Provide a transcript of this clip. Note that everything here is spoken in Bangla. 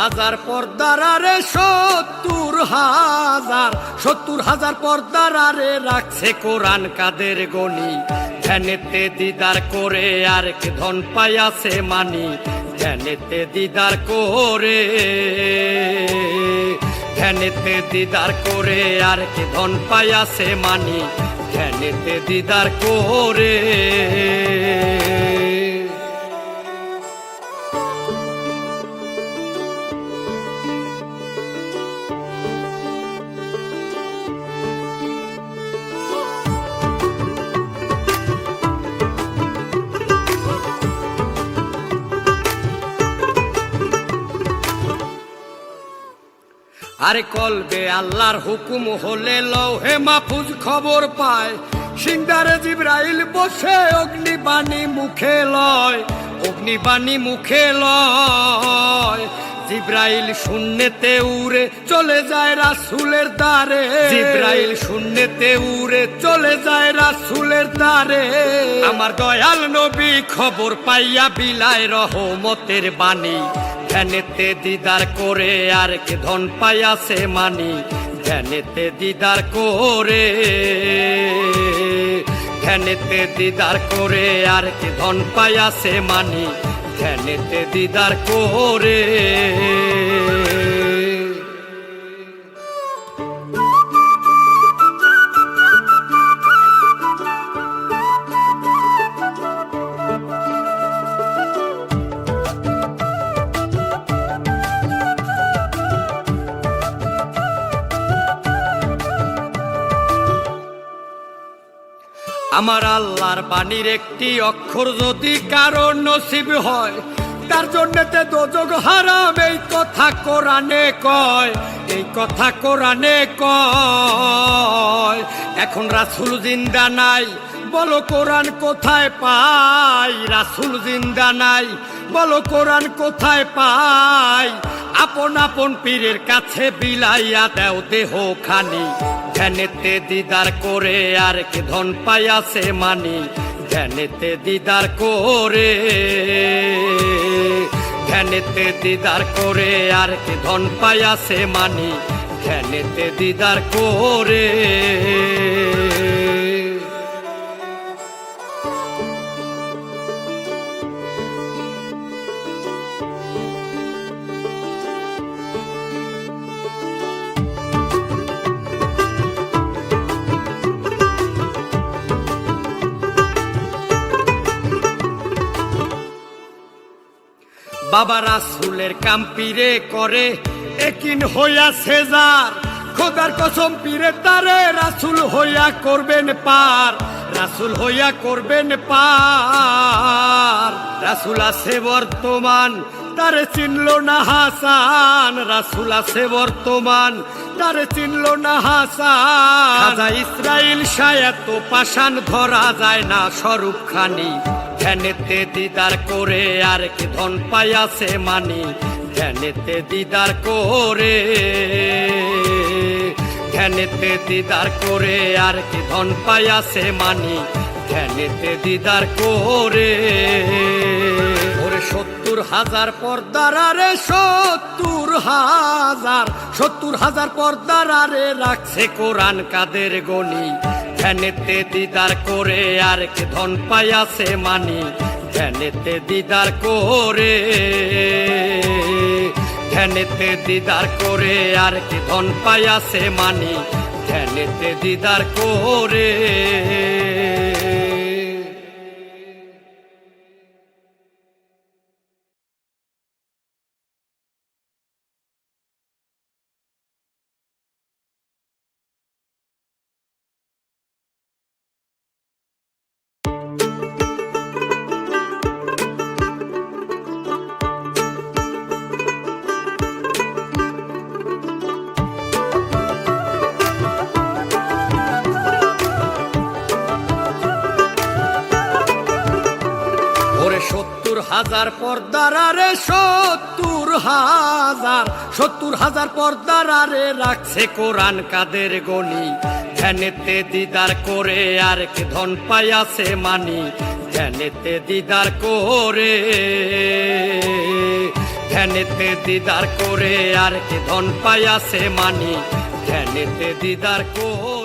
হাজার পর্দার আরে ৭০,০০০ পর্দার আরে রাখছে কোরআন কাদের গনি। ধ্যানেতে দিদার করে আর কে ধন পাইয়াছে মানি, ধ্যানেতে দিদার করে, ধ্যানেতে দিদার করে আর কে ধন পাইয়াছে মানি, ধ্যানেতে দিদার করে। আরে কলবে আল্লাহর হুকুম হলে লৌহে মাহফুজ খবর পায়, সিংহারে জিবরাইল বসে অগ্নিবাণী মুখে লয়, অগ্নিবাণী মুখে লয়। জিবরাইল শূন্যতে উড়ে চলে যায় রাসূলের দ্বারে, জিবরাইল শূন্যতে উড়ে চলে যায় রাসূলের দ্বারে। আমার দয়াল নবী খবর পাইয়া বিলায় রহমতের বাণী, ধ্যানেতে দিদার করে আর কে ধন পাইয়াছে মানি, ধ্যানেতে দিদার করে, ধ্যানেতে দিদার করে আর কে ধন পাইয়াছে মানি, ধ্যানেতে দিদার করে। আমার আল্লাহর বাণীর একটি অক্ষর যদি কারো নসিব হয়, তার জন্যতে দোজখ হারাম, এই কথা কোরআনে কয়, এই কথা কোরআনে কয়। এখন রাসূল জিন্দা নাই, বলো কোরআন কোথায় পাই, রাসূল জিন্দা নাই, বলো কোরআন কোথায় পাই। আপন আপন পীরের কাছে বিলাইয়া দেও দেহ খানি, ধ্যানেতে দিদার করে আর কে ধন পাইয়াছে মানি, ধ্যানেতে দিদার করে, ধ্যানেতে দিদার করে আর কে ধন পাইয়াছে মানি, ধ্যানেতে দিদার করে। বাবা রাসূলের কাম পীরে করে, একিন হইয়া সেজার, খোদার কসম পীরে তারে রাসূল হইয়া করবেন পার, রাসূল হইয়া করবেন পার। রাসূল আছে বর্তমান, তারে চিনল না হাসান, রাসূল আছে বর্তমান, তারে চিনল না হাসান। খাজা ইসরাইল শায়াত পাষাণ ধরা যায় না স্বরূপ খানি, ধ্যানেতে দিদার করে আর কে ধন পাইয়াছে মানি, ধ্যানেতে দিদার করে, ধ্যানেতে দিদার করে আর কে ধন পাইয়াছে মানি, ধ্যানেতে দিদার করে। ওরে ৭০,০০০ পর্দার আরে ৭০,০০০ পর্দার আরে রাখছে কোরআন কাদের গনি। ধ্যানেতে দিদার করে আর কে ধন পাইয়াছে মানি, ধ্যানেতে দিদার করে, ধ্যানেতে দিদার করে আর কে ধন পাইয়াছে মানি, ধ্যানেতে দিদার করে। ওরে ৭০,০০০ পর্দার আরে ৭০,০০০ পর্দার আরে রাখছে কোরআন কাদের গনি। ধ্যানেতে দিদার করে আর কে ধন পাইয়াছে মানি, ধ্যানেতে দিদার করে, ধ্যানেতে দিদার করে আর কে ধন পাইয়াছে মানি ধ্যানেতে দিদার করে